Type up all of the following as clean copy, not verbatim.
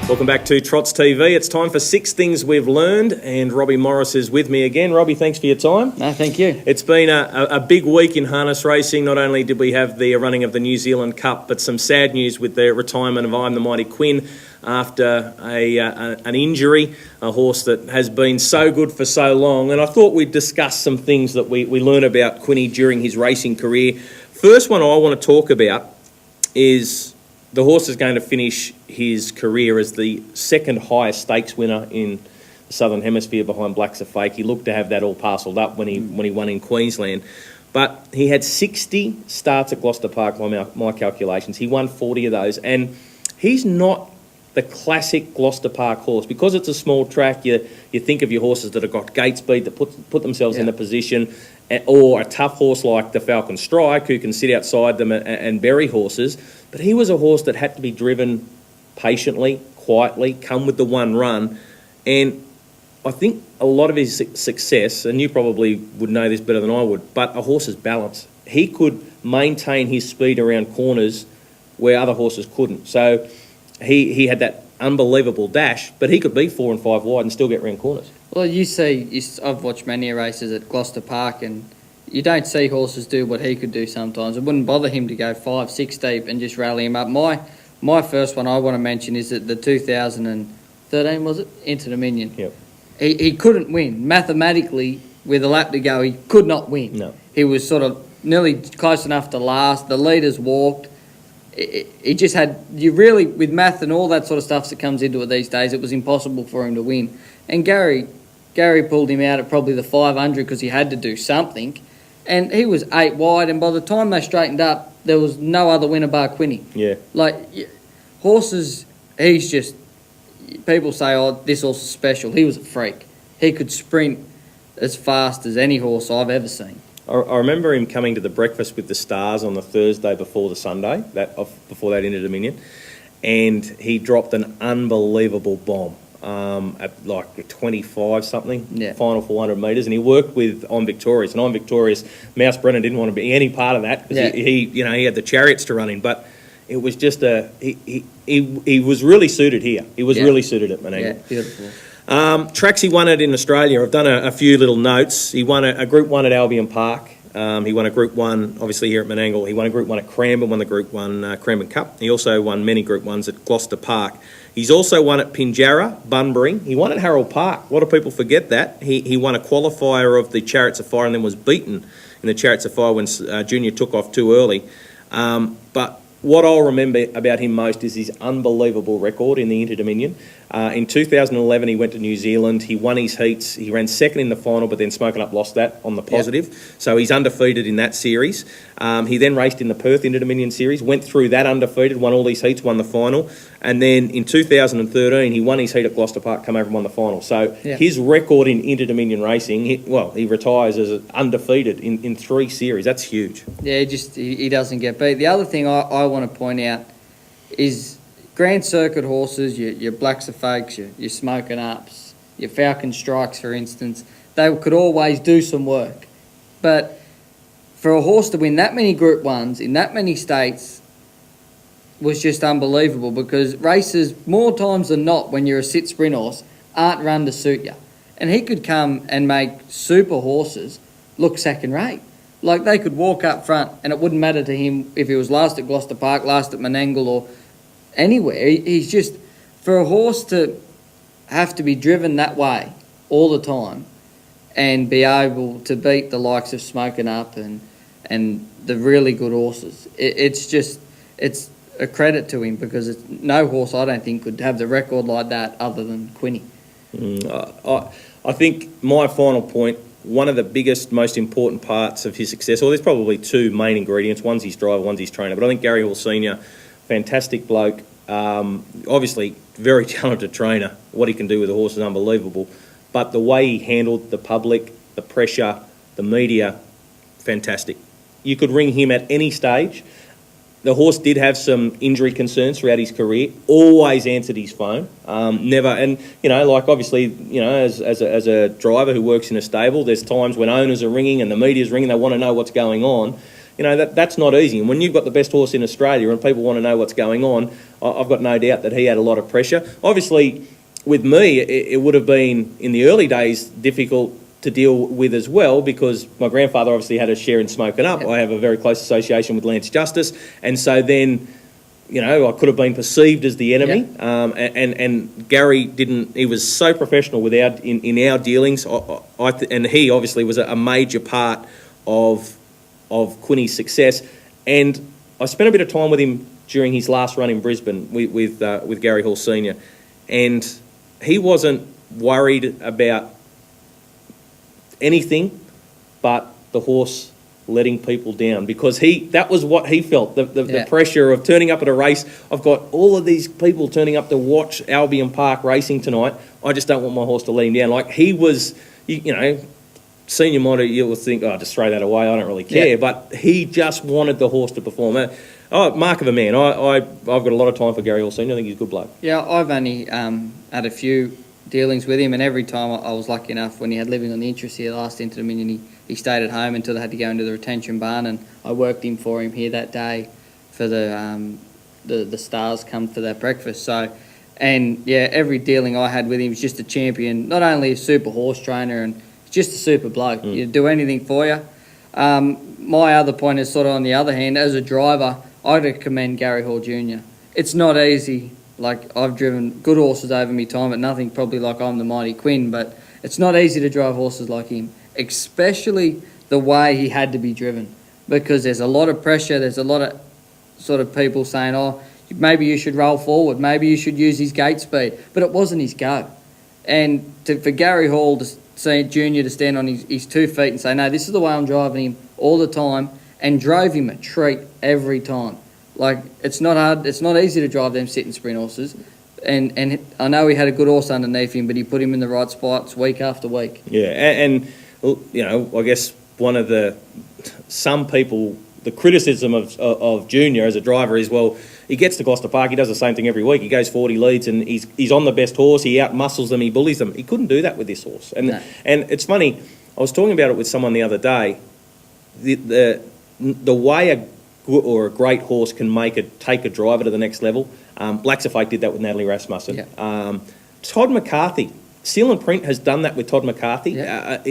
Welcome back to Trots TV. It's time for 6 Things We've Learned, and Robbie Morris is with me again. Robbie, thanks for your time. No, thank you. It's been a big week in harness racing. Not only did we have the running of the New Zealand Cup, but some sad news with the retirement of I'm the Mighty Quinn after an injury, a horse that has been so good for so long. And I thought we'd discuss some things that we learned about Quinny during his racing career. First one I want to talk about is the horse is going to finish his career as the second highest stakes winner in the Southern Hemisphere behind Black's a Fake. He looked to have that all parcelled up when he won in Queensland. But he had 60 starts at Gloucester Park by my calculations. He won 40 of those. And he's not the classic Gloucester Park horse. Because it's a small track, you think of your horses that have got gate speed, that put themselves in a position, or a tough horse like the Falcon Strike who can sit outside them and bury horses. But he was a horse that had to be driven patiently, quietly, come with the one run. And I think a lot of his success, and you probably would know this better than I would, but a horse's balance. He could maintain his speed around corners where other horses couldn't. So he had that unbelievable dash, but he could be 4 and 5 wide and still get round corners. Well, I've watched many races at Gloucester Park, and you don't see horses do what he could do sometimes. It wouldn't bother him to go 5, 6 deep and just rally him up. My first one I want to mention is that the 2013, was it? Inter-Dominion. Yep. He couldn't win. Mathematically, with a lap to go, he could not win. No. He was sort of nearly close enough to last. The leaders walked. He just had, with math and all that sort of stuff that comes into it these days, it was impossible for him to win. And Gary pulled him out at probably the 500 because he had to do something. And he was 8 wide, and by the time they straightened up, there was no other winner bar Quinny. Yeah. Like, horses, he's just, people say, oh, this horse is special. He was a freak. He could sprint as fast as any horse I've ever seen. I remember him coming to the breakfast with the Stars on the Thursday before the Sunday, before that Inter-Dominion, and he dropped an unbelievable bomb at like 25 something, final 400 metres, and he worked with I'm Victorious, and I'm Victorious. Mouse Brennan didn't want to be any part of that because he had the chariots to run in, but it was just he was really suited here. He was really suited at Menangle. Yeah, beautiful. Tracks he won it in Australia. I've done a few little notes. He won a Group 1 at Albion Park. He won a Group 1, obviously, here at Menangle. He won a Group 1 at Cranbourne, won the Group 1 Cranbourne Cup. He also won many Group 1s at Gloucester Park. He's also won at Pinjarra, Bunbury. He won at Harold Park. A lot of people forget that. He won a qualifier of the Chariots of Fire and then was beaten in the Chariots of Fire when Junior took off too early. But what I'll remember about him most is his unbelievable record in the Inter-Dominion. In 2011, he went to New Zealand. He won his heats. He ran second in the final, but then Smoking Up lost that on the positive. Yep. So he's undefeated in that series. He then raced in the Perth Inter-Dominion series, went through that undefeated, won all these heats, won the final. And then in 2013, he won his heat at Gloucester Park, come over and won the final. So his record in Inter-Dominion racing, he retires as undefeated in 3 series. That's huge. Yeah, he doesn't get beat. The other thing I want to point out is Grand Circuit horses, your Blacks are Fakes, your Smoking Ups, your Falcon Strikes, for instance, they could always do some work. But for a horse to win that many Group 1s in that many states was just unbelievable, because races, more times than not, when you're a sit sprint horse, aren't run to suit you. And he could come and make super horses look second rate. Like, they could walk up front and it wouldn't matter to him if he was last at Gloucester Park, last at Menangle, or anywhere. He's just, for a horse to have to be driven that way all the time and be able to beat the likes of Smoking Up and the really good horses, it's a credit to him, because no horse, I don't think, could have the record like that other than Quinny. I think my final point, one of the biggest, most important parts of his success, or there's probably 2 main ingredients. One's his driver, one's his trainer. But I think Gary Hall Sr., fantastic bloke, obviously very talented trainer. What he can do with a horse is unbelievable. But the way he handled the public, the pressure, the media, fantastic. You could ring him at any stage. The horse did have some injury concerns throughout his career. Always answered his phone. Never, and obviously, as a driver who works in a stable, there's times when owners are ringing and the media's ringing. They want to know what's going on. that's not easy. And when you've got the best horse in Australia and people want to know what's going on, I've got no doubt that he had a lot of pressure. Obviously, with me, it would have been, in the early days, difficult to deal with as well, because my grandfather obviously had a share in Smoking Up. Yep. I have a very close association with Lance Justice, and so then, I could have been perceived as the enemy. Yep. And Gary didn't. He was so professional with in our dealings. And he obviously was a major part of Quinny's success. And I spent a bit of time with him during his last run in Brisbane with Gary Hall Senior, and he wasn't worried about anything but the horse letting people down, because that was what he felt, the pressure of turning up at a race. I've got all of these people turning up to watch Albion Park racing tonight. I just don't want my horse to let him down. Like, he was, senior monitor, you'll think, just throw that away, I don't really care. Yeah. But he just wanted the horse to perform. Mark of a man. I've got a lot of time for Gary Hall Senior. I think he's a good bloke. Yeah, I've only had a few dealings with him, and every time I was lucky enough, when he had living on the interest here last Inter-Dominion, he stayed at home until they had to go into the retention barn, and I worked him for him here that day for the stars come for their breakfast. So, and yeah, every dealing I had with him was just a champion, not only a super horse trainer and just a super bloke. He'd do anything for you. My other point is sort of on the other hand, as a driver, I'd commend Gary Hall Jr. It's not easy. Like, I've driven good horses over my time, but nothing probably like I'm the Mighty Quinn, but it's not easy to drive horses like him, especially the way he had to be driven, because there's a lot of pressure, there's a lot of sort of people saying, maybe you should roll forward, maybe you should use his gate speed, but it wasn't his go. And for Gary Hall Junior to stand on his 2 feet and say, no, this is the way I'm driving him all the time, and drove him a treat every time. Like, it's not hard, it's not easy to drive them sit and sprint horses. And I know he had a good horse underneath him, but he put him in the right spots week after week. Yeah, and I guess some people, the criticism of Junior as a driver is, well, he gets to Gloucester Park, he does the same thing every week. He goes 40 leads and he's on the best horse, he out-muscles them, he bullies them. He couldn't do that with this horse. And it's funny, I was talking about it with someone the other day. The way a great horse can take a driver to the next level. Blacks of Fate did that with Natalie Rasmussen. Yeah. Todd McCarthy, Seal and Print has done that with Todd McCarthy. Yeah.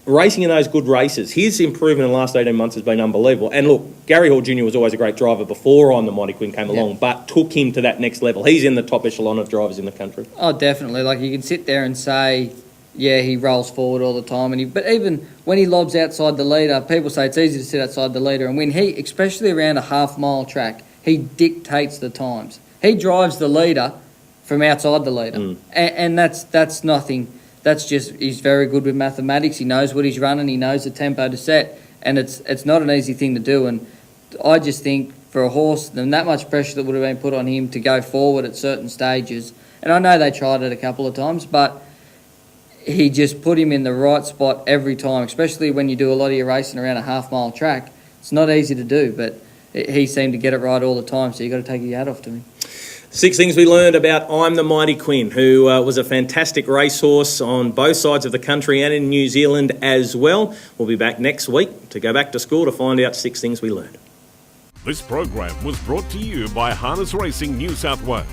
Racing in those good races, his improvement in the last 18 months has been unbelievable. And look, Gary Hall Jr. was always a great driver before I'm the Mighty Quinn came along, but took him to that next level. He's in the top echelon of drivers in the country. Oh, definitely. Like, you can sit there and say, yeah, he rolls forward all the time, but even when he lobs outside the leader, people say it's easy to sit outside the leader, and when he, especially around a half-mile track, he dictates the times. He drives the leader from outside the leader, and that's nothing. That's just, he's very good with mathematics. He knows what he's running. He knows the tempo to set, and it's not an easy thing to do. And I just think for a horse, and that much pressure that would have been put on him to go forward at certain stages, and I know they tried it a couple of times, but he just put him in the right spot every time, especially when you do a lot of your racing around a half-mile track. It's not easy to do, but he seemed to get it right all the time, so you've got to take your hat off to him. 6 things we learned about I'm the Mighty Quinn, who was a fantastic racehorse on both sides of the country and in New Zealand as well. We'll be back next week to go back to school to find out 6 things we learned. This program was brought to you by Harness Racing New South Wales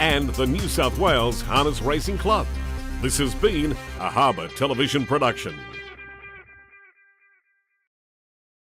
and the New South Wales Harness Racing Club. This has been a Harbour Television production.